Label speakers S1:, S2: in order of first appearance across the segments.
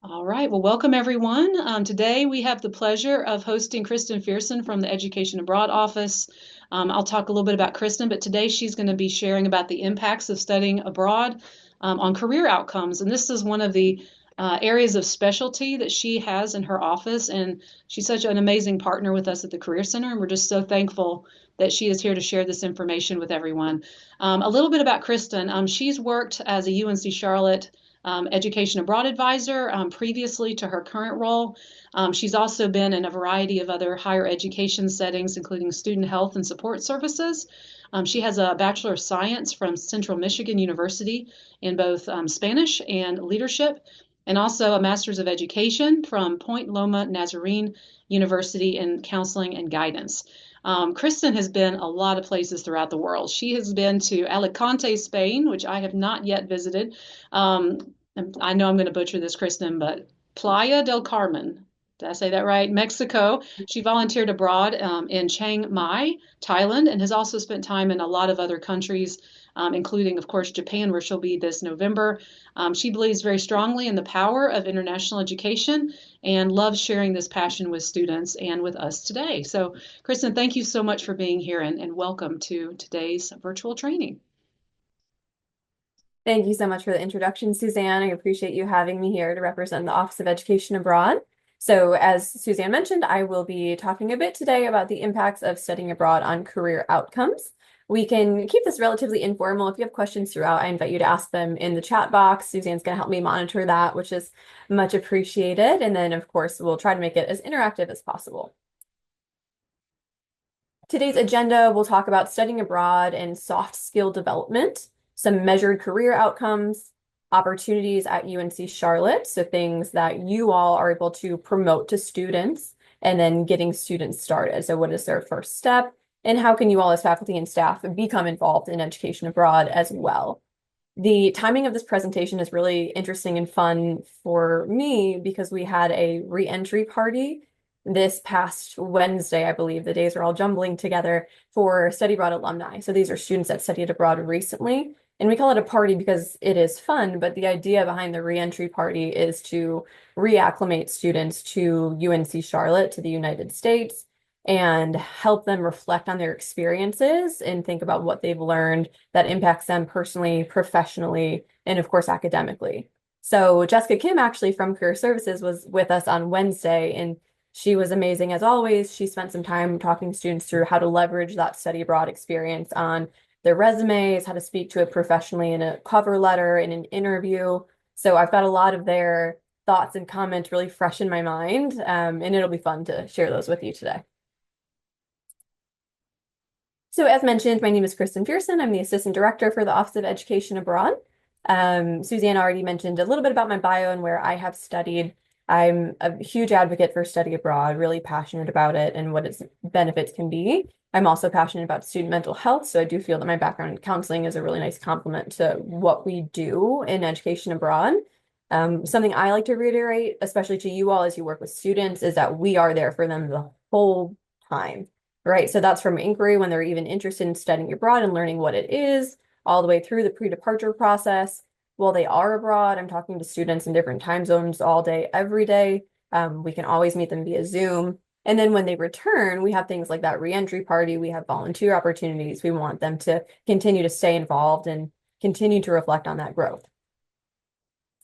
S1: All right, well, welcome everyone. Today we have the pleasure of hosting Kristen Fearson from the Education Abroad office. I'll talk a little bit about Kristen, but today she's going to be sharing about the impacts of studying abroad on career outcomes. And this is one of the areas of specialty that she has in her office. And she's such an amazing partner with us at the Career Center. And we're just so thankful that she is here to share this information with everyone. A little bit about Kristen. She's worked as a UNC Charlotte education abroad advisor previously to her current role. She's also been in a variety of other higher education settings, including student health and support services. She has a Bachelor of Science from Central Michigan University in both Spanish and leadership, and also a Master's of Education from Point Loma Nazarene University in Counseling and Guidance. Kristen has been a lot of places throughout the world. She has been to Alicante, Spain, which I have not yet visited. Um, I know I'm going to butcher this, Kristen, but Playa del Carmen. Did I say that right? Mexico. She volunteered abroad in Chiang Mai, Thailand, and has also spent time in a lot of other countries, including, of course, Japan, where she'll be this November. She believes very strongly in the power of international education and loves sharing this passion with students and with us today. So, Kristen, thank you so much for being here and welcome to today's virtual training.
S2: Thank you so much for the introduction, Suzanne. I appreciate you having me here to represent the Office of Education Abroad. So as Suzanne mentioned, I will be talking a bit today about the impacts of studying abroad on career outcomes. We can keep this relatively informal. If you have questions throughout, I invite you to ask them in the chat box. Suzanne's going to help me monitor that, which is much appreciated. And then, of course, we'll try to make it as interactive as possible. Today's agenda, we'll talk about studying abroad and soft skill development, some measured career outcomes, opportunities at UNC Charlotte, so things that you all are able to promote to students, and then getting students started. So what is their first step, and how can you all as faculty and staff become involved in education abroad as well? The timing of this presentation is really interesting and fun for me because we had a re-entry party this past Wednesday, I believe. The days are all jumbling together for study abroad alumni. So these are students that studied abroad recently. And we call it a party because it is fun, but the idea behind the re-entry party is to reacclimate students to UNC Charlotte, to the United States, and help them reflect on their experiences and think about what they've learned that impacts them personally, professionally, and of course, academically. So Jessica Kim, actually from Career Services, was with us on Wednesday, and she was amazing as always. She spent some time talking to students through how to leverage that study abroad experience on their resumes, how to speak to it professionally in a cover letter, in an interview. So I've got a lot of their thoughts and comments really fresh in my mind, and it'll be fun to share those with you today. So as mentioned, my name is Kristen Fearson. I'm the Assistant Director for the Office of Education Abroad. Suzanne already mentioned a little bit about my bio and where I have studied. I'm a huge advocate for study abroad, really passionate about it and what its benefits can be. I'm also passionate about student mental health, so I do feel that my background in counseling is a really nice complement to what we do in education abroad. Something I like to reiterate, especially to you all as you work with students, is that we are there for them the whole time. Right. So that's from inquiry when they're even interested in studying abroad and learning what it is, all the way through the pre-departure process. While they are abroad, I'm talking to students in different time zones all day, every day. We can always meet them via Zoom. And then when they return, we have things like that reentry party. We have volunteer opportunities. We want them to continue to stay involved and continue to reflect on that growth.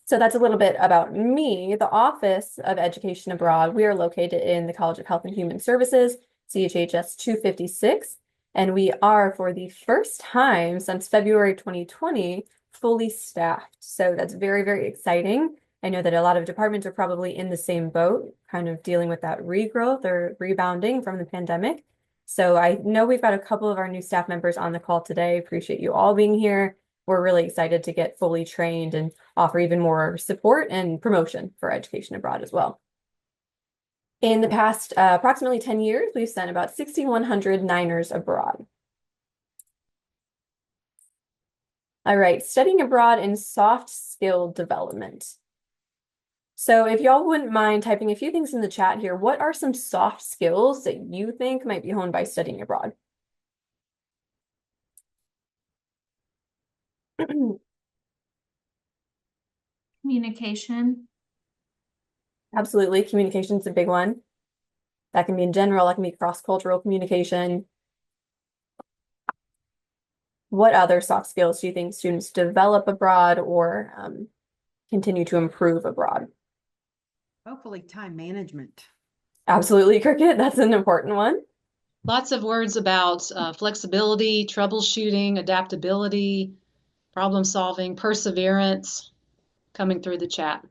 S2: So that's a little bit about me. The Office of Education Abroad, we are located in the College of Health and Human Services, CHHS 256, and we are, for the first time since February 2020, fully staffed. So that's very, very exciting. I know that a lot of departments are probably in the same boat, kind of dealing with that regrowth or rebounding from the pandemic. So I know we've got a couple of our new staff members on the call today. Appreciate you all being here. We're really excited to get fully trained and offer even more support and promotion for education abroad as well. In the past approximately 10 years, we've sent about 6,100 Niners abroad. All right, studying abroad in soft skill development. So if y'all wouldn't mind typing a few things in the chat here, what are some soft skills that you think might be honed by studying abroad?
S3: Communication.
S2: Absolutely. Communication is a big one. That can be in general, that can be cross-cultural communication. What other soft skills do you think students develop abroad or continue to improve abroad?
S3: Hopefully time management.
S2: Absolutely, Cricket. That's an important one.
S1: Lots of words about flexibility, troubleshooting, adaptability, problem solving, perseverance coming through the chat.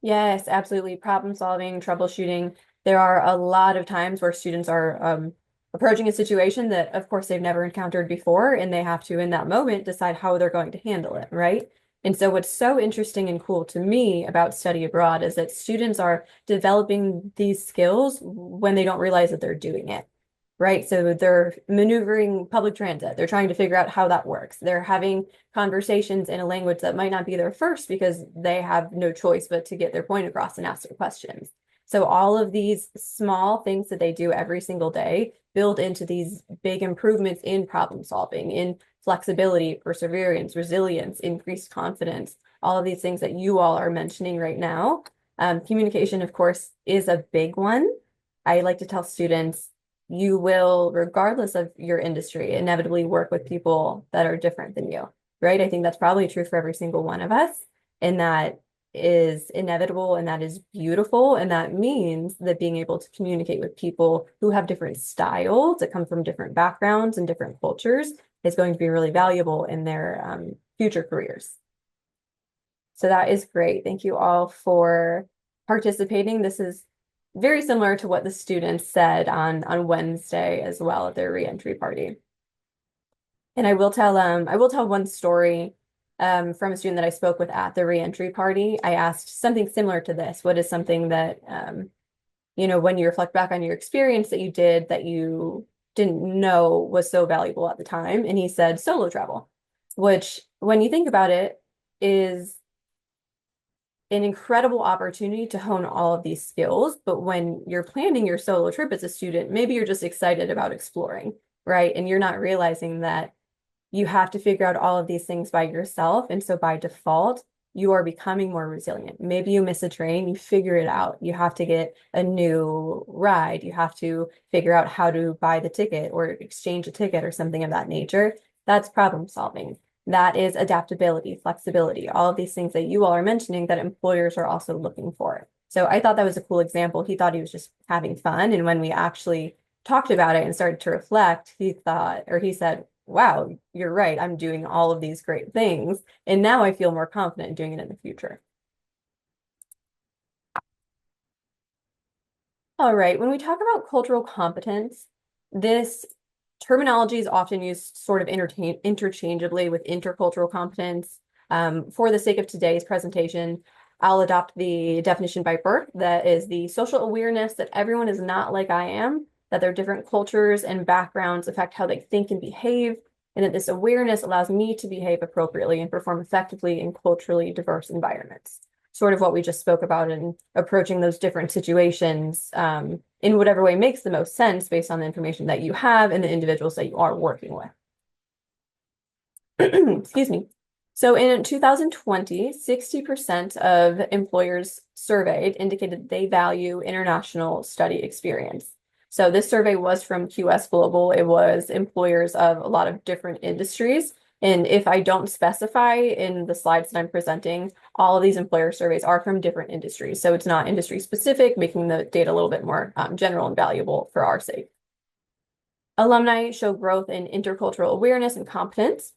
S2: Yes, absolutely. Problem solving, troubleshooting. There are a lot of times where students are approaching a situation that, of course, they've never encountered before, and they have to, in that moment, decide how they're going to handle it, right? And so, what's so interesting and cool to me about study abroad is that students are developing these skills when they don't realize that they're doing it, right? So they're maneuvering public transit. They're trying to figure out how that works. They're having conversations in a language that might not be their first because they have no choice but to get their point across and ask their questions. So all of these small things that they do every single day build into these big improvements in problem solving, in flexibility, perseverance, resilience, increased confidence, all of these things that you all are mentioning right now. Communication, of course, is a big one. I like to tell students you will, regardless of your industry, inevitably work with people that are different than you, right? I think that's probably true for every single one of us. And that is inevitable and that is beautiful. And that means that being able to communicate with people who have different styles that come from different backgrounds and different cultures is going to be really valuable in their future careers. So that is great. Thank you all for participating. This is very similar to what the students said on Wednesday as well at their reentry party. And I will tell one story from a student that I spoke with at the reentry party. I asked something similar to this. What is something that when you reflect back on your experience that you did that you didn't know was so valuable at the time? And he said solo travel, which when you think about it is an incredible opportunity to hone all of these skills. But when you're planning your solo trip as a student, maybe you're just excited about exploring, right? And you're not realizing that you have to figure out all of these things by yourself. And so by default, you are becoming more resilient. Maybe you miss a train, you figure it out. You have to get a new ride. You have to figure out how to buy the ticket or exchange a ticket or something of that nature. That's problem solving. That is adaptability, flexibility, all of these things that you all are mentioning that employers are also looking for. So I thought that was a cool example. He thought he was just having fun. And when we actually talked about it and started to reflect, he said, wow, you're right. I'm doing all of these great things. And now I feel more confident in doing it in the future. All right. When we talk about cultural competence, this terminology is often used sort of interchangeably with intercultural competence. For the sake of today's presentation, I'll adopt the definition by Burke that is the social awareness that everyone is not like I am, that their different cultures and backgrounds affect how they think and behave, and that this awareness allows me to behave appropriately and perform effectively in culturally diverse environments. Sort of what we just spoke about in approaching those different situations in whatever way makes the most sense based on the information that you have and the individuals that you are working with. Excuse me. So in 2020, 60% of employers surveyed indicated they value international study experience. So this survey was from QS Global. It was employers of a lot of different industries. And if I don't specify in the slides that I'm presenting, all of these employer surveys are from different industries. So it's not industry specific, making the data a little bit more general and valuable for our sake. Alumni show growth in intercultural awareness and competence.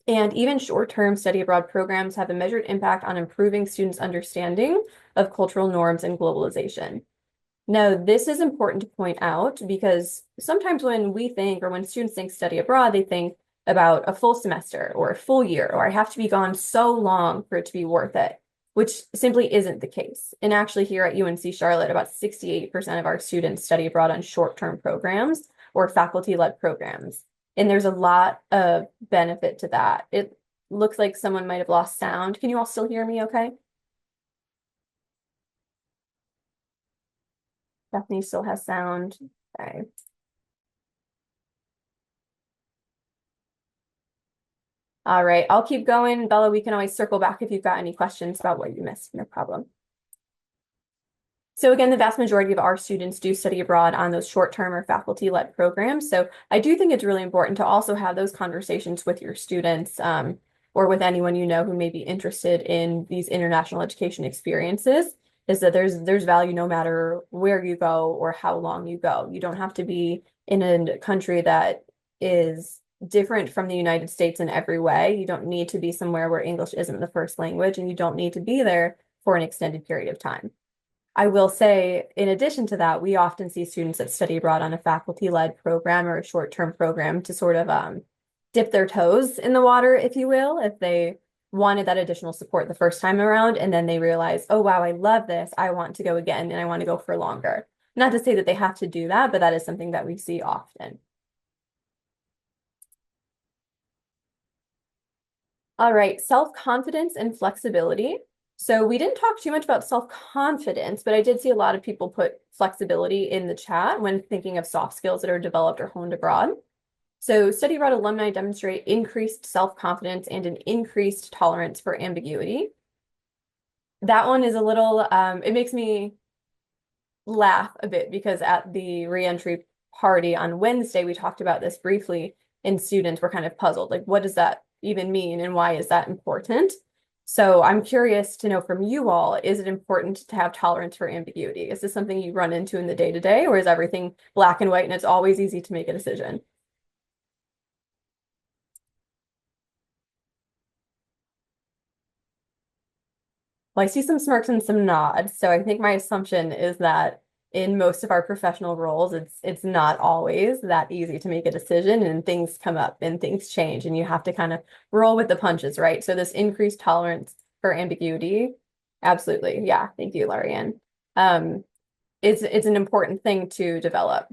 S2: And even short-term study abroad programs have a measured impact on improving students' understanding of cultural norms and globalization. Now, this is important to point out because sometimes when we think, or when students think study abroad, they think about a full semester or a full year, or I have to be gone so long for it to be worth it, which simply isn't the case. And actually here at UNC Charlotte, about 68% of our students study abroad on short-term programs or faculty-led programs. And there's a lot of benefit to that. It looks like someone might have lost sound. Can you all still hear me okay? Bethany still has sound. Okay. All right, I'll keep going. Bella, we can always circle back if you've got any questions about what you missed. No problem. So again, the vast majority of our students do study abroad on those short-term or faculty-led programs. So I do think it's really important to also have those conversations with your students, or with anyone you know who may be interested in these international education experiences, is that there's value no matter where you go or how long you go. You don't have to be in a country that is different from the United States in every way. You don't need to be somewhere where English isn't the first language, and you don't need to be there for an extended period of time. I will say, in addition to that, we often see students that study abroad on a faculty-led program or a short-term program to sort of dip their toes in the water, if you will, if they wanted that additional support the first time around, and then they realize, oh, wow, I love this. I want to go again, and I want to go for longer. Not to say that they have to do that, but that is something that we see often. All right, self-confidence and flexibility. So we didn't talk too much about self-confidence, but I did see a lot of people put flexibility in the chat when thinking of soft skills that are developed or honed abroad. So study abroad alumni demonstrate increased self-confidence and an increased tolerance for ambiguity. That one is a little, it makes me laugh a bit because at the reentry party on Wednesday, we talked about this briefly, and students were kind of puzzled. Like, what does that even mean and why is that important? So I'm curious to know from you all, is it important to have tolerance for ambiguity? Is this something you run into in the day-to-day, or is everything black and white and it's always easy to make a decision? Well, I see some smirks and some nods. So I think my assumption is that in most of our professional roles, it's not always that easy to make a decision, and things come up and things change, and you have to kind of roll with the punches, right? So this increased tolerance for ambiguity, absolutely. Yeah, thank you, Larianne. It's an important thing to develop.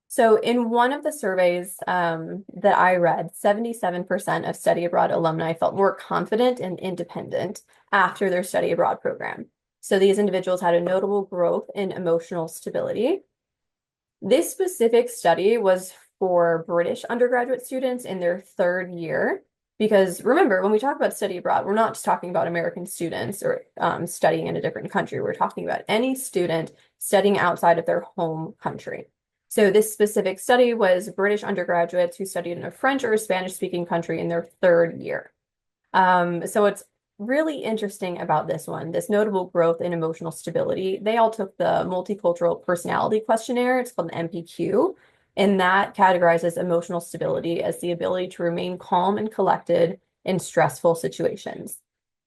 S2: So in one of the surveys that I read, 77% of study abroad alumni felt more confident and independent after their study abroad program. So these individuals had a notable growth in emotional stability. This specific study was for British undergraduate students in their third year, because remember, when we talk about study abroad, we're not just talking about American students or studying in a different country. We're talking about any student studying outside of their home country. So this specific study was British undergraduates who studied in a French or a Spanish-speaking country in their third year. So it's really interesting about this one, this notable growth in emotional stability. They all took the multicultural personality questionnaire. It's called the MPQ, and that categorizes emotional stability as the ability to remain calm and collected in stressful situations.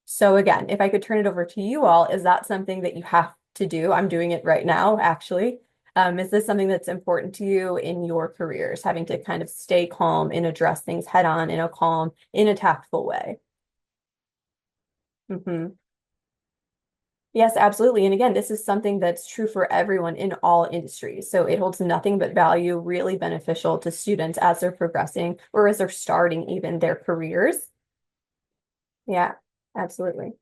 S2: So again, if I could turn it over to you all, is that something that you have to do? I'm doing it right now, actually. Is this something that's important to you in your careers, having to kind of stay calm and address things head on in a calm, in a tactful way? Yes, absolutely. And again, this is something that's true for everyone in all industries. So it holds nothing but value, really beneficial to students as they're progressing or as they're starting even their careers. Yeah, absolutely.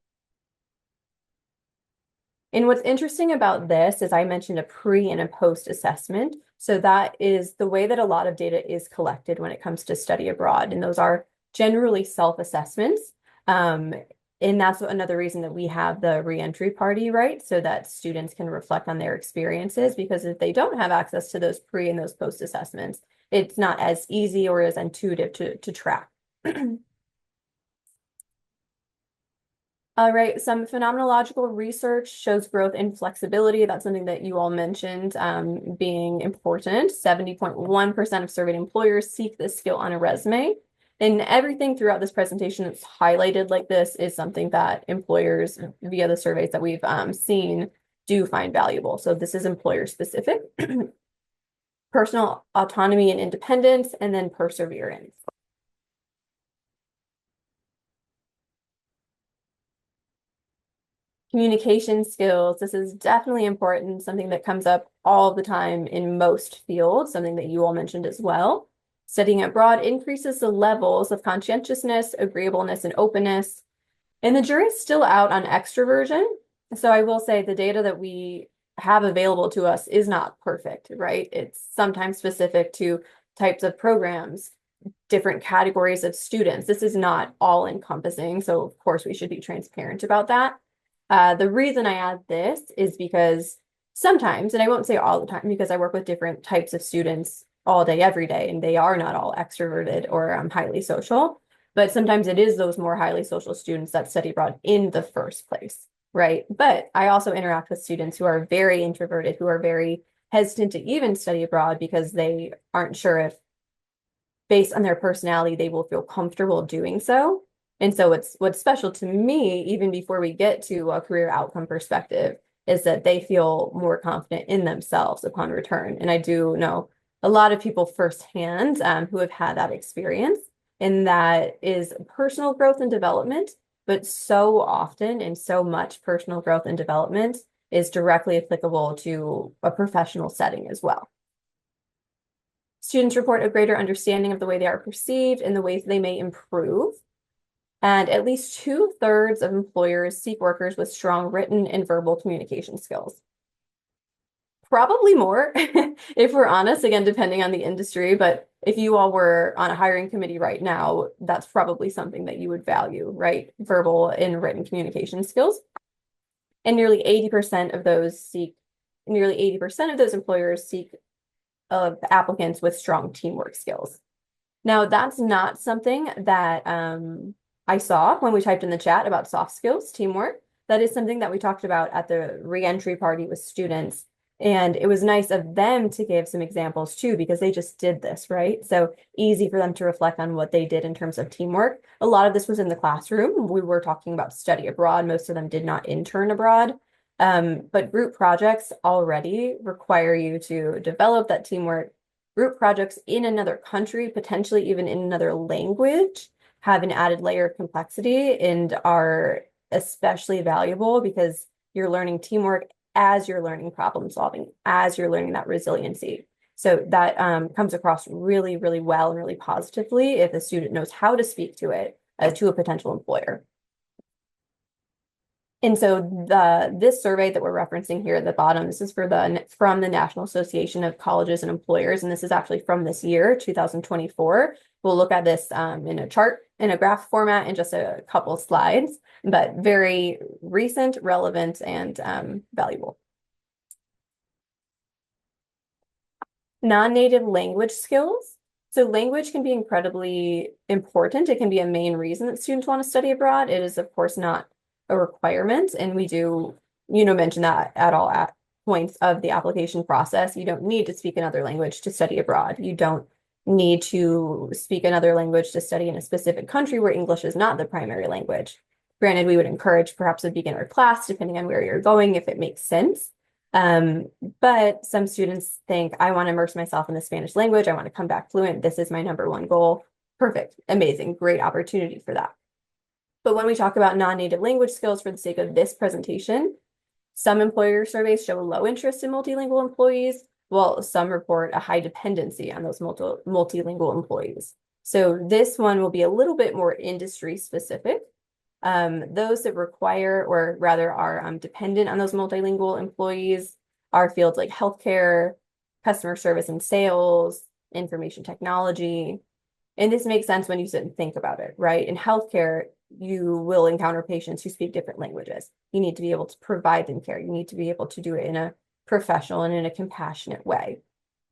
S2: And what's interesting about this is I mentioned a pre and a post assessment. So that is the way that a lot of data is collected when it comes to study abroad. And those are generally self-assessments. And that's another reason that we have the reentry party, right? So that students can reflect on their experiences, because if they don't have access to those pre and those post assessments, it's not as easy or as intuitive to track. All right, some phenomenological research shows growth in flexibility. That's something that you all mentioned being important. 70.1% of surveyed employers seek this skill on a resume. And everything throughout this presentation that's highlighted like this is something that employers, via the surveys that we've seen, do find valuable. So this is employer specific. Personal autonomy and independence, and then perseverance. Communication skills, this is definitely important, something that comes up all the time in most fields, something that you all mentioned as well. Studying abroad increases the levels of conscientiousness, agreeableness, and openness. And the jury's still out on extroversion. So I will say the data that we have available to us is not perfect, right? It's sometimes specific to types of programs, different categories of students. This is not all encompassing. So of course we should be transparent about that. The reason I add this is because sometimes, and I won't say all the time because I work with different types of students all day, every day, and they are not all extroverted or highly social, but sometimes it is those more highly social students that study abroad in the first place, right? But I also interact with students who are very introverted, who are very hesitant to even study abroad because they aren't sure if, based on their personality, they will feel comfortable doing so. And so what's special to me, even before we get to a career outcome perspective, is that they feel more confident in themselves upon return. And I do know a lot of people firsthand who have had that experience, and that is personal growth and development, but so often and so much personal growth and development is directly applicable to a professional setting as well. Students report a greater understanding of the way they are perceived and the ways they may improve. And at least 2/3 of employers seek workers with strong written and verbal communication skills. Probably more, if we're honest, again, depending on the industry. But if you all were on a hiring committee right now, that's probably something that you would value, right? Verbal and written communication skills. And nearly 80% of those employers seek of applicants with strong teamwork skills. Now, that's not something that I saw when we typed in the chat about soft skills, teamwork. That is something that we talked about at the reentry party with students. And it was nice of them to give some examples too, because they just did this, right? So easy for them to reflect on what they did in terms of teamwork. A lot of this was in the classroom. We were talking about study abroad. Most of them did not intern abroad. But group projects already require you to develop that teamwork. Group projects in another country, potentially even in another language, have an added layer of complexity and are especially valuable because you're learning teamwork as you're learning problem solving, as you're learning that resiliency. So that comes across really, really well and really positively if the student knows how to speak to it to a potential employer. And so this survey that we're referencing here at the bottom, this is from the National Association of Colleges and Employers, and this is actually from this year, 2024. We'll look at this in a chart, in a graph format in just a couple slides, but very recent, relevant, and valuable. Non-native language skills. So language can be incredibly important. It can be a main reason that students want to study abroad. It is, of course, not a requirement, and we do, mention that at all at points of the application process. You don't need to speak another language to study abroad. You don't need to speak another language to study in a specific country where English is not the primary language. Granted, we would encourage perhaps a beginner class, depending on where you're going, if it makes sense. But some students think, I want to immerse myself in the Spanish language. I want to come back fluent. This is my #1 goal. Perfect. Amazing. Great opportunity for that. But when we talk about non-native language skills for the sake of this presentation, some employer surveys show a low interest in multilingual employees, while some report a high dependency on those multilingual employees. So this one will be a little bit more industry specific. Those that require, or rather are dependent on those multilingual employees are fields like healthcare, customer service and sales, information technology. And this makes sense when you sit and think about it, right? In healthcare, you will encounter patients who speak different languages. You need to be able to provide them care. You need to be able to do it in a professional and in a compassionate way.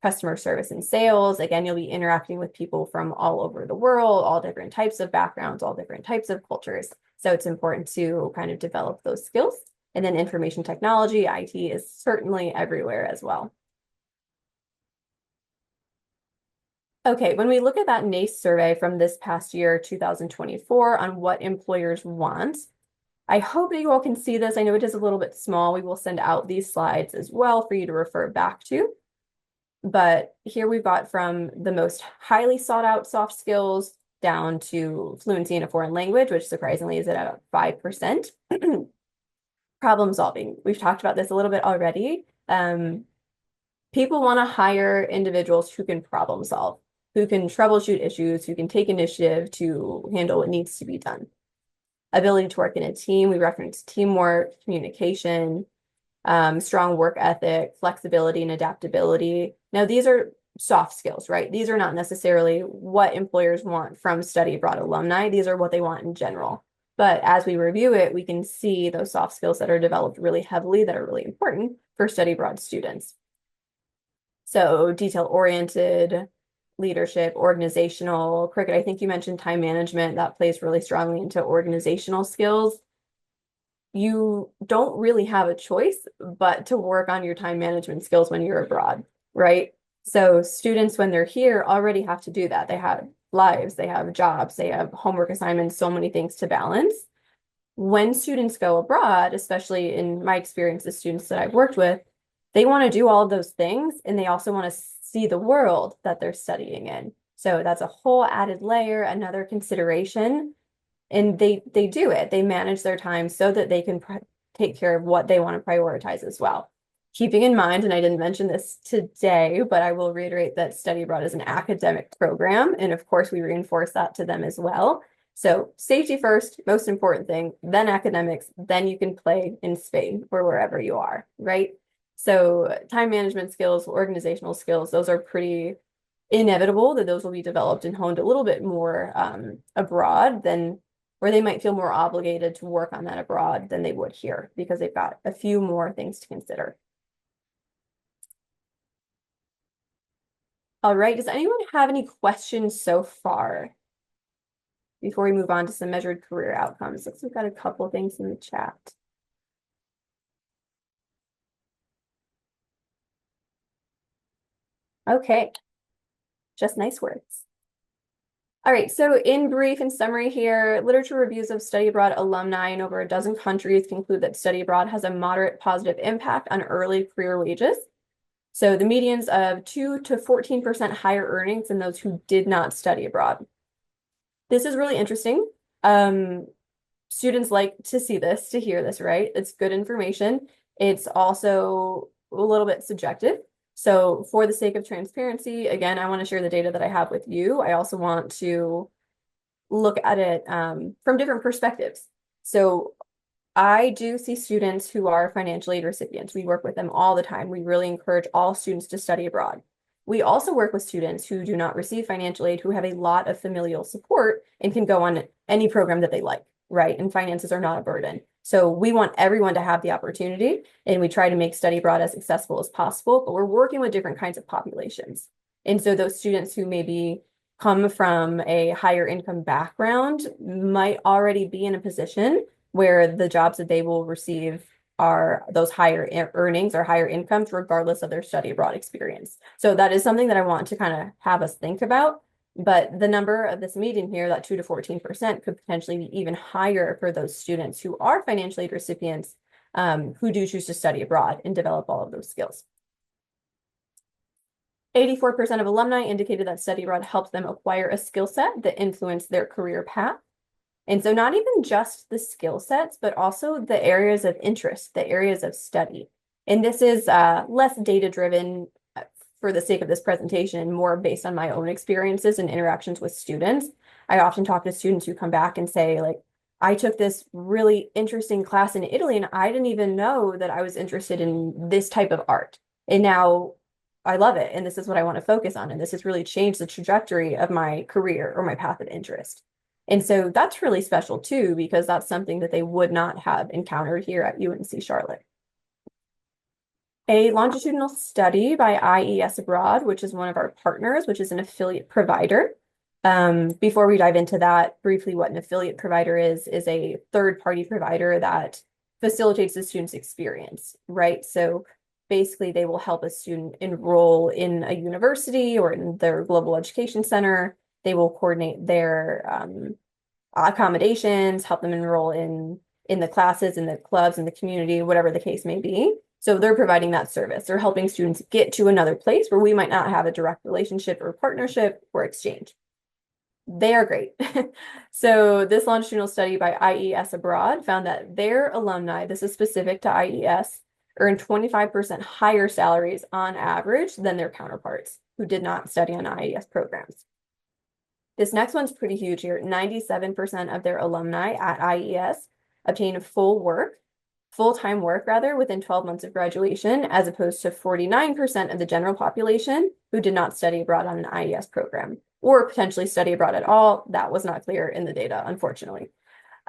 S2: Customer service and sales, again, you'll be interacting with people from all over the world, all different types of backgrounds, all different types of cultures. So it's important to kind of develop those skills. And then information technology, IT is certainly everywhere as well. Okay, when we look at that NACE survey from this past year, 2024, on what employers want, I hope that you all can see this. I know it is a little bit small. We will send out these slides as well for you to refer back to. But here we've got from the most highly sought out soft skills down to fluency in a foreign language, which surprisingly is at about 5%. Problem solving. We've talked about this a little bit already. People want to hire individuals who can problem solve, who can troubleshoot issues, who can take initiative to handle what needs to be done. Ability to work in a team. We referenced teamwork, communication, strong work ethic, flexibility, and adaptability. Now, these are soft skills, right? These are not necessarily what employers want from study abroad alumni. These are what they want in general. But as we review it, we can see those soft skills that are developed really heavily that are really important for study abroad students. So detail-oriented, leadership, organizational, cricket. I think you mentioned time management. That plays really strongly into organizational skills. You don't really have a choice but to work on your time management skills when you're abroad, right? So students, when they're here, already have to do that. They have lives, they have jobs, they have homework assignments, so many things to balance. When students go abroad, especially in my experience, the students that I've worked with, they want to do all of those things, and they also want to see the world that they're studying in. So that's a whole added layer, another consideration. And they do it. They manage their time so that they can take care of what they want to prioritize as well. Keeping in mind, and I didn't mention this today, but I will reiterate that study abroad is an academic program. And of course, we reinforce that to them as well. So safety first, most important thing, then academics, then you can play in Spain or wherever you are, right? So time management skills, organizational skills, those are pretty inevitable that those will be developed and honed a little bit more abroad than, or they might feel more obligated to work on that abroad than they would here because they've got a few more things to consider. All right, does anyone have any questions so far before we move on to some measured career outcomes? Looks like we've got a couple things in the chat. Okay, just nice words. All right, so in brief and summary here, literature reviews of study abroad alumni in over a dozen countries conclude that study abroad has a moderate positive impact on early career wages. So the medians of 2 to 14% higher earnings than those who did not study abroad. This is really interesting. Students like to see this, to hear this, right? It's good information. It's also a little bit subjective. So for the sake of transparency, again, I want to share the data that I have with you. I also want to look at it from different perspectives. So I do see students who are financial aid recipients. We work with them all the time. We really encourage all students to study abroad. We also work with students who do not receive financial aid, who have a lot of familial support and can go on any program that they like, right? And finances are not a burden. So we want everyone to have the opportunity, and we try to make study abroad as accessible as possible, but we're working with different kinds of populations. And so those students who maybe come from a higher income background might already be in a position where the jobs that they will receive are those higher earnings or higher incomes, regardless of their study abroad experience. So that is something that I want to kind of have us think about. But the number of this median here, that 2 to 14%, could potentially be even higher for those students who are financial aid recipients who do choose to study abroad and develop all of those skills. 84% of alumni indicated that study abroad helped them acquire a skill set that influenced their career path. And so not even just the skill sets, but also the areas of interest, the areas of study. And this is less data-driven for the sake of this presentation, more based on my own experiences and interactions with students. I often talk to students who come back and say, like, I took this really interesting class in Italy, and I didn't even know that I was interested in this type of art. And now I love it, and this is what I want to focus on. And this has really changed the trajectory of my career or my path of interest. And so that's really special too, because that's something that they would not have encountered here at UNC Charlotte. A longitudinal study by IES Abroad, which is one of our partners, which is an affiliate provider. Before we dive into that, briefly what an affiliate provider is a third-party provider that facilitates the student's experience, right? So basically they will help a student enroll in a university or in their global education center. They will coordinate their accommodations, help them enroll in the classes, in the clubs, in the community, whatever the case may be. So they're providing that service. They're helping students get to another place where we might not have a direct relationship or partnership or exchange. They are great. So this longitudinal study by IES Abroad found that their alumni, this is specific to IES, earn 25% higher salaries on average than their counterparts who did not study on IES programs. This next one's pretty huge here. 97% of their alumni at IES obtain full-time work rather, within 12 months of graduation, as opposed to 49% of the general population who did not study abroad on an IES program or potentially study abroad at all. That was not clear in the data, unfortunately.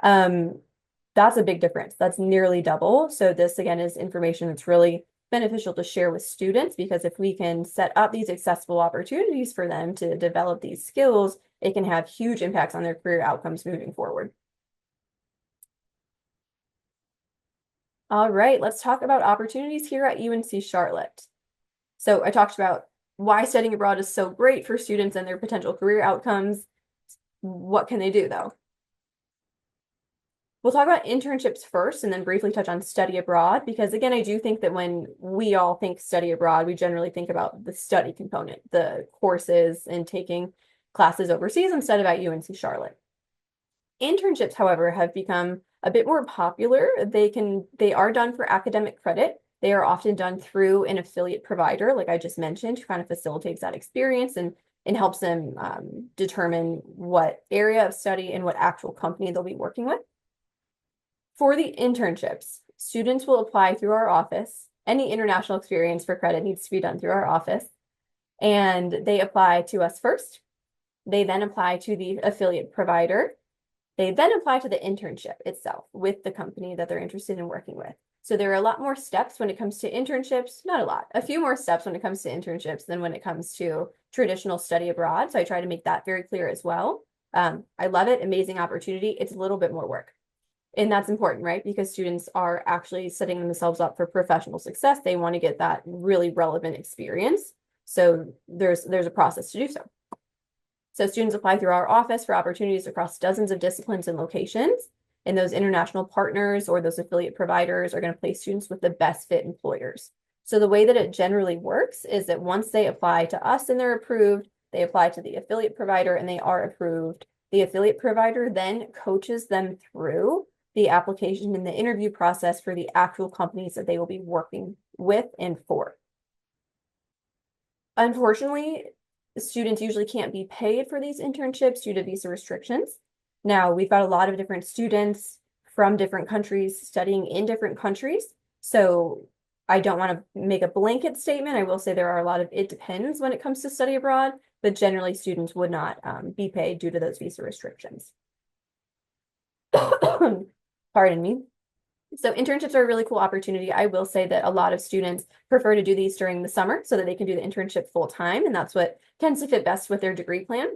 S2: That's a big difference. That's nearly double. So this again is information that's really beneficial to share with students, because if we can set up these accessible opportunities for them to develop these skills, it can have huge impacts on their career outcomes moving forward. All right, let's talk about opportunities here at UNC Charlotte. So I talked about why studying abroad is so great for students and their potential career outcomes. What can they do though? We'll talk about internships first and then briefly touch on study abroad, because again, I do think that when we all think study abroad, we generally think about the study component, the courses and taking classes overseas instead of at UNC Charlotte. Internships, however, have become a bit more popular. They are done for academic credit. They are often done through an affiliate provider, like I just mentioned, who kind of facilitates that experience and helps them determine what area of study and what actual company they'll be working with. For the internships, students will apply through our office. Any international experience for credit needs to be done through our office. And they apply to us first. They then apply to the affiliate provider. They then apply to the internship itself with the company that they're interested in working with. So there are a lot more steps when it comes to internships, not a lot, a few more steps when it comes to internships than when it comes to traditional study abroad. So I try to make that very clear as well. I love it, amazing opportunity. It's a little bit more work. And that's important, right? Because students are actually setting themselves up for professional success. They want to get that really relevant experience. So there's a process to do so. So students apply through our office for opportunities across dozens of disciplines and locations. And those international partners or those affiliate providers are going to place students with the best fit employers. So the way that it generally works is that once they apply to us and they're approved, they apply to the affiliate provider and they are approved. The affiliate provider then coaches them through the application and the interview process for the actual companies that they will be working with and for. Unfortunately, students usually can't be paid for these internships due to visa restrictions. Now, we've got a lot of different students from different countries studying in different countries. So I don't want to make a blanket statement. I will say there are a lot of it depends when it comes to study abroad, but generally students would not be paid due to those visa restrictions. Pardon me. So internships are a really cool opportunity. I will say that a lot of students prefer to do these during the summer so that they can do the internship full time, and that's what tends to fit best with their degree plan.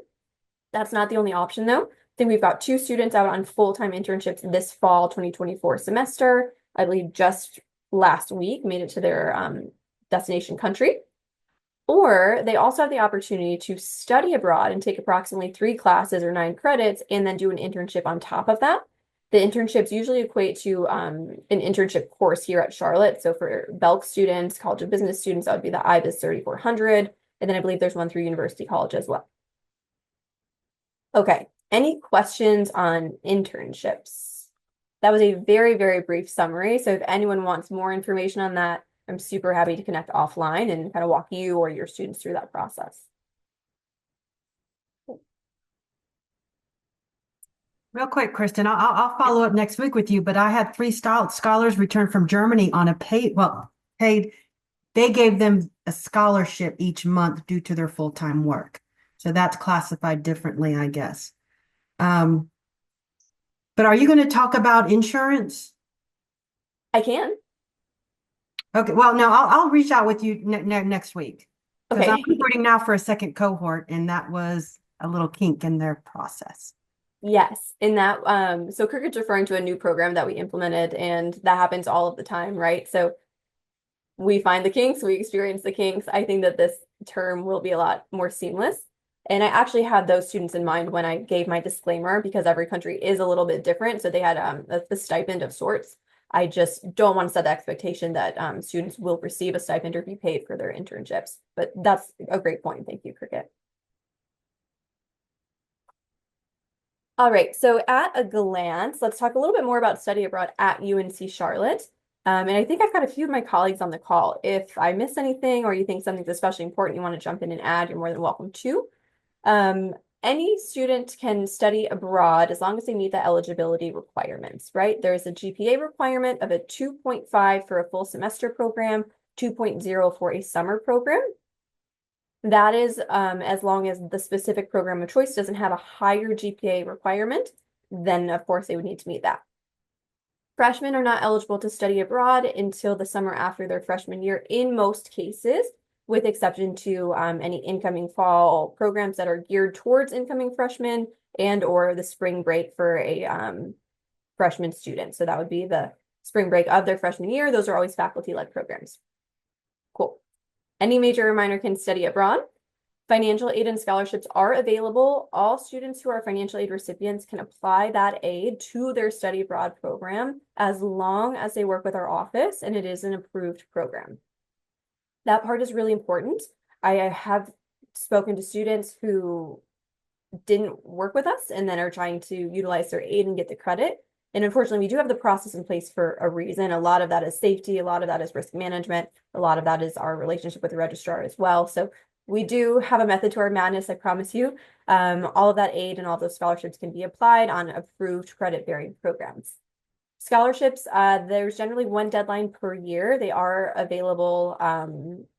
S2: That's not the only option though. I think we've got 2 students out on full-time internships this fall 2024 semester. I believe just last week made it to their destination country. Or they also have the opportunity to study abroad and take approximately 3 classes or 9 credits and then do an internship on top of that. The internships usually equate to an internship course here at Charlotte. So for Belk students, College of Business students, that would be the IBIS 3400. And then I believe there's one through University College as well. Okay, any questions on internships? That was a very, very brief summary. So if anyone wants more information on that, I'm super happy to connect offline and kind of walk you or your students through that process.
S3: Real quick, Kristen, I'll follow up next week with you, but I had 3 scholars return from Germany on a paid. They gave them a scholarship each month due to their full-time work. So that's classified differently, I guess. But are you going to talk about insurance?
S2: I can.
S3: Okay, well, no, I'll reach out with you next week. Because
S2: Okay.
S3: I'm recruiting now for a second cohort, and that was a little kink in their process.
S2: Yes, in that, so Cricket's referring to a new program that we implemented, and that happens all of the time, right? So we find the kinks, we experience the kinks. I think that this term will be a lot more seamless. And I actually had those students in mind when I gave my disclaimer, because every country is a little bit different. So they had the stipend of sorts. I just don't want to set the expectation that students will receive a stipend or be paid for their internships. But that's a great point. Thank you, Cricket. All right, so at a glance, let's talk a little bit more about study abroad at UNC Charlotte. And I think I've got a few of my colleagues on the call. If I miss anything or you think something's especially important, you want to jump in and add, you're more than welcome to. Any student can study abroad as long as they meet the eligibility requirements, right? There's a GPA requirement of a 2.5 for a full semester program, 2.0 for a summer program. That is as long as the specific program of choice doesn't have a higher GPA requirement then of course they would need to meet that. Freshmen are not eligible to study abroad until the summer after their freshman year in most cases, with exception to any incoming fall programs that are geared towards incoming freshmen and or the spring break for a freshman student. So that would be the spring break of their freshman year. Those are always faculty-led programs. Cool. Any major or minor can study abroad. Financial aid and scholarships are available. All students who are financial aid recipients can apply that aid to their study abroad program as long as they work with our office and it is an approved program. That part is really important. I have spoken to students who didn't work with us and then are trying to utilize their aid and get the credit. And unfortunately, we do have the process in place for a reason. A lot of that is safety, a lot of that is risk management, a lot of that is our relationship with the registrar as well. So we do have a method to our madness, I promise you. All of that aid and all those scholarships can be applied on approved credit-bearing programs. Scholarships, there's generally one deadline per year. They are available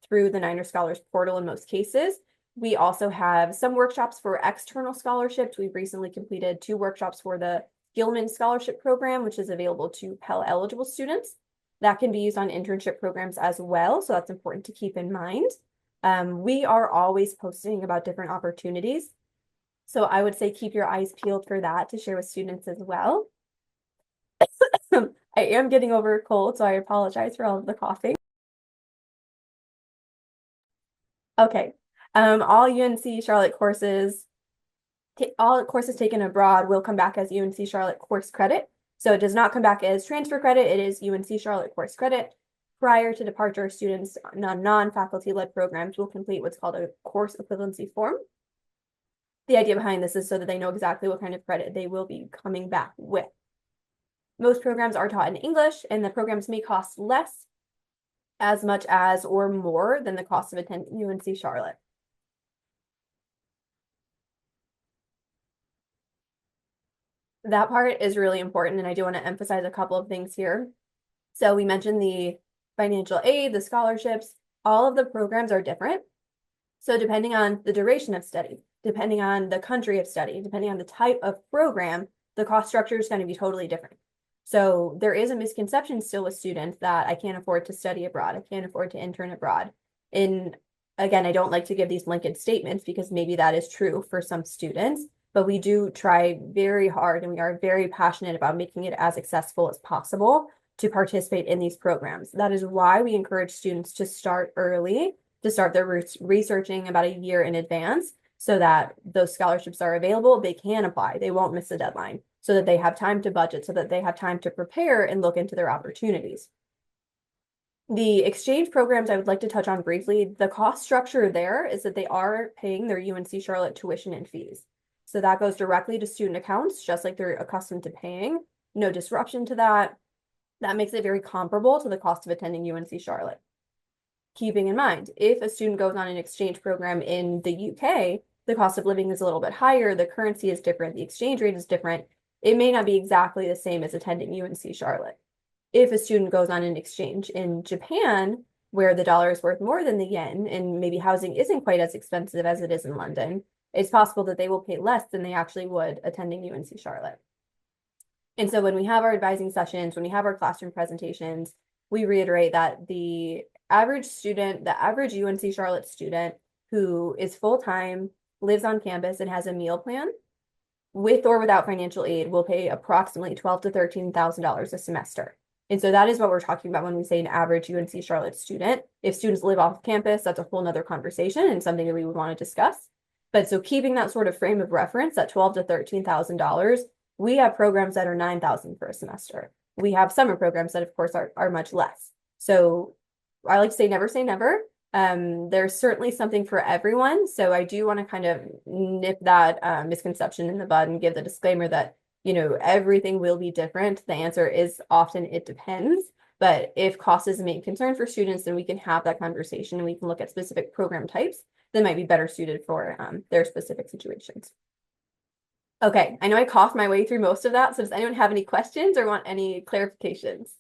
S2: through the Niner Scholars portal in most cases. We also have some workshops for external scholarships. We've recently completed 2 workshops for the Gilman Scholarship Program, which is available to Pell eligible students. That can be used on internship programs as well, so that's important to keep in mind. We are always posting about different opportunities, so I would say keep your eyes peeled for that to share with students as well. I am getting over a cold, so I apologize for all of the coughing. Okay, all UNC Charlotte courses, all courses taken abroad will come back as UNC Charlotte course credit. So it does not come back as transfer credit. It is UNC Charlotte course credit. Prior to departure, students on non-faculty-led programs will complete what's called a course equivalency form. The idea behind this is so that they know exactly what kind of credit they will be coming back with. Most programs are taught in English, and the programs may cost less, as much as or more than the cost of attending UNC Charlotte. That part is really important, and I do want to emphasize a couple of things here. So we mentioned the financial aid, the scholarships, all of the programs are different. So depending on the duration of study, depending on the country of study, depending on the type of program, the cost structure is going to be totally different. So there is a misconception still with students that I can't afford to study abroad, I can't afford to intern abroad. And again, I don't like to give these blanket statements because maybe that is true for some students, but we do try very hard and we are very passionate about making it as accessible as possible to participate in these programs. That is why we encourage students to start early, to start their researching about a year in advance so that those scholarships are available, they can apply, they won't miss the deadline, so that they have time to budget, so that they have time to prepare and look into their opportunities. The exchange programs I would like to touch on briefly, the cost structure there is that they are paying their UNC Charlotte tuition and fees. So that goes directly to student accounts, just like they're accustomed to paying. No disruption to that. That makes it very comparable to the cost of attending UNC Charlotte. Keeping in mind, if a student goes on an exchange program in the UK, the cost of living is a little bit higher, the currency is different, the exchange rate is different. It may not be exactly the same as attending UNC Charlotte. If a student goes on an exchange in Japan, where the dollar is worth more than the yen, and maybe housing isn't quite as expensive as it is in London, it's possible that they will pay less than they actually would attending UNC Charlotte. And so when we have our advising sessions, when we have our classroom presentations, we reiterate that the average student, the average UNC Charlotte student who is full-time, lives on campus, and has a meal plan, with or without financial aid, will pay approximately $12,000 to $13,000 a semester. And so that is what we're talking about when we say an average UNC Charlotte student. If students live off campus, that's a whole nother conversation and something that we would want to discuss. But so keeping that sort of frame of reference, that $12,000 to $13,000, we have programs that are $9,000 for a semester. We have summer programs that, of course, are much less. So I like to say never. There's certainly something for everyone. So I do want to kind of nip that misconception in the bud and give the disclaimer that, you know, everything will be different. The answer is often it depends. But if cost is a main concern for students, then we can have that conversation and we can look at specific program types that might be better suited for their specific situations. Okay, I know I coughed my way through most of that. So does anyone have any questions or want any clarifications?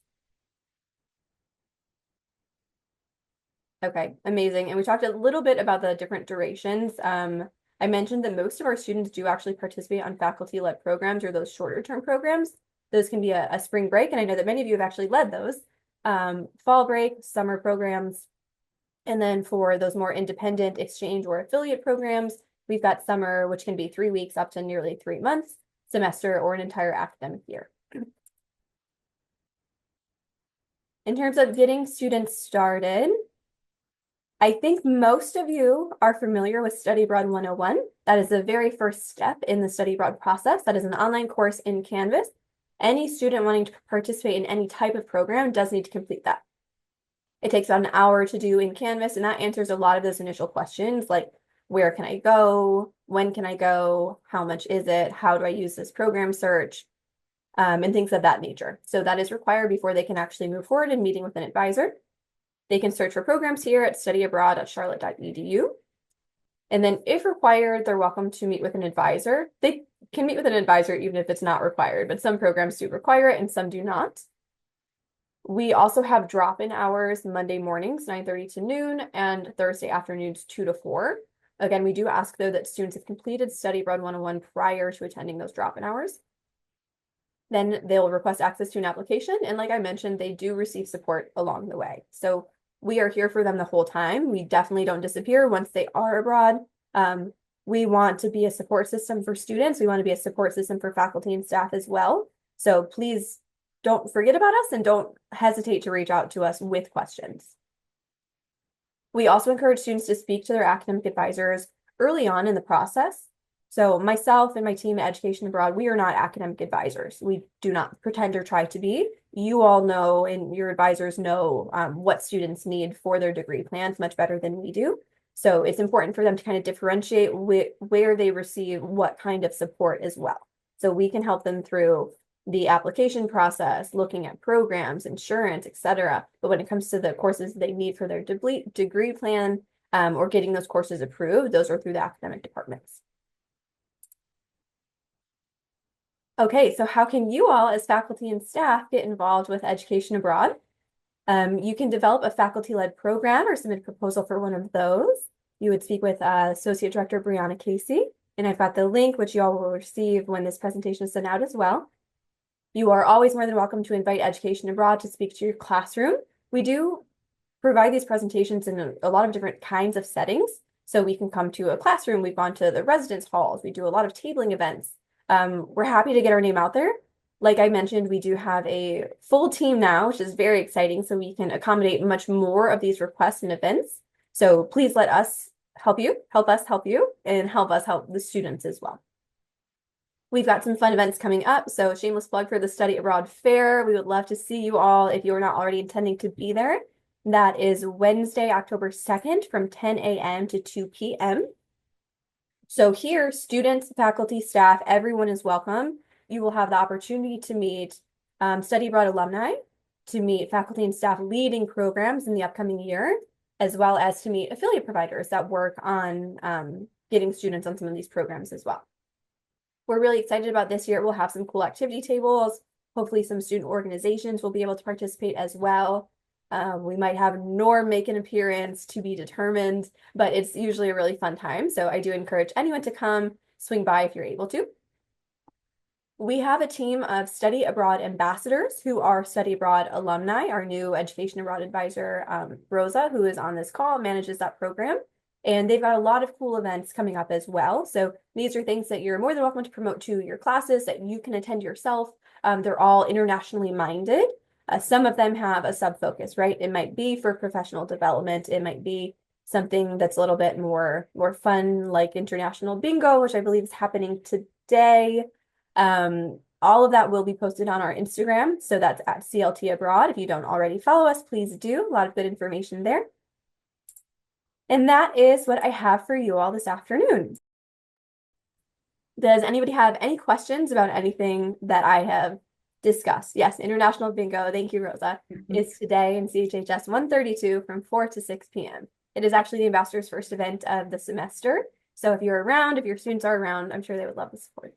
S2: Okay, amazing. And we talked a little bit about the different durations. I I mentioned that most of our students do actually participate on faculty-led programs or those shorter term programs. Those can be a spring break, and I know that many of you have actually led those. Fall break, summer programs, and then for those more independent exchange or affiliate programs, we've got summer, which can be 3 weeks up to nearly 3 months, semester, or an entire academic year. In terms of getting students started, I think most of you are familiar with Study Abroad 101. That is the very first step in the study abroad process. That is an online course in Canvas. Any student wanting to participate in any type of program does need to complete that. It takes about an hour to do in Canvas, and that answers a lot of those initial questions like, where can I go? When can I go? How much is it? How do I use this program search? And things of that nature. So that is required before they can actually move forward in meeting with an advisor. They can search for programs here at studyabroad.charlotte.edu. And then if required, they're welcome to meet with an advisor. They can meet with an advisor even if it's not required, but some programs do require it and some do not. We also have drop-in hours Monday mornings, 9:30 to noon, and Thursday afternoons, 2 to 4. Again, we do ask, though, that students have completed Study Abroad 101 prior to attending those drop-in hours. Then they'll request access to an application. And like I mentioned, they do receive support along the way. So we are here for them the whole time. We definitely don't disappear once they are abroad. We want to be a support system for students. We want to be a support system for faculty and staff as well. So please don't forget about us and don't hesitate to reach out to us with questions. We also encourage students to speak to their academic advisors early on in the process. So myself and my team at Education Abroad, we are not academic advisors. We do not pretend or try to be. You all know and your advisors know what students need for their degree plans much better than we do. So it's important for them to kind of differentiate where they receive what kind of support as well. So we can help them through the application process, looking at programs, insurance, etc. But when it comes to the courses they need for their degree plan or getting those courses approved, those are through the academic departments. Okay, so how can you all as faculty and staff get involved with Education Abroad? You can develop a faculty-led program or submit a proposal for one of those. You would speak with Associate Director Brianna Casey, and I've got the link, which you all will receive when this presentation is sent out as well. You are always more than welcome to invite Education Abroad to speak to your classroom. We do provide these presentations in a lot of different kinds of settings. So we can come to a classroom, we've gone to the residence halls, we do a lot of tabling events. We're happy to get our name out there. Like I mentioned, we do have a full team now, which is very exciting, so we can accommodate much more of these requests and events. So please let us help you, help us help you, and help us help the students as well. We've got some fun events coming up, so shameless plug for the Study Abroad Fair. We would love to see you all if you're not already intending to be there. That is Wednesday, October 2nd from 10 a.m. to 2 p.m. So here, students, faculty, staff, everyone is welcome. You will have the opportunity to meet Study Abroad alumni, to meet faculty and staff leading programs in the upcoming year, as well as to meet affiliate providers that work on getting students on some of these programs as well. We're really excited about this year. We'll have some cool activity tables. Hopefully some student organizations will be able to participate as well. We might have Norm make an appearance to be determined, but it's usually a really fun time. So I do encourage anyone to come, swing by if you're able to. We have a team of Study Abroad ambassadors who are Study Abroad alumni. Our new Education Abroad advisor, Rosa, who is on this call, manages that program. And they've got a lot of cool events coming up as well. So these are things that you're more than welcome to promote to your classes that you can attend yourself. They're all internationally minded. Some of them have a sub-focus, right? It might be for professional development. It might be something that's a little bit more fun, like international bingo, which I believe is happening today. All of that will be posted on our Instagram. So that's at CLT Abroad. If you don't already follow us, please do. A lot of good information there. And that is what I have for you all this afternoon. Does anybody have any questions about anything that I have discussed? Yes, International Bingo, thank you, Rosa, is today in CHHS 132 from 4 to 6 p.m. It is actually the ambassador's first event of the semester. So if you're around, if your students are around, I'm sure they would love the support.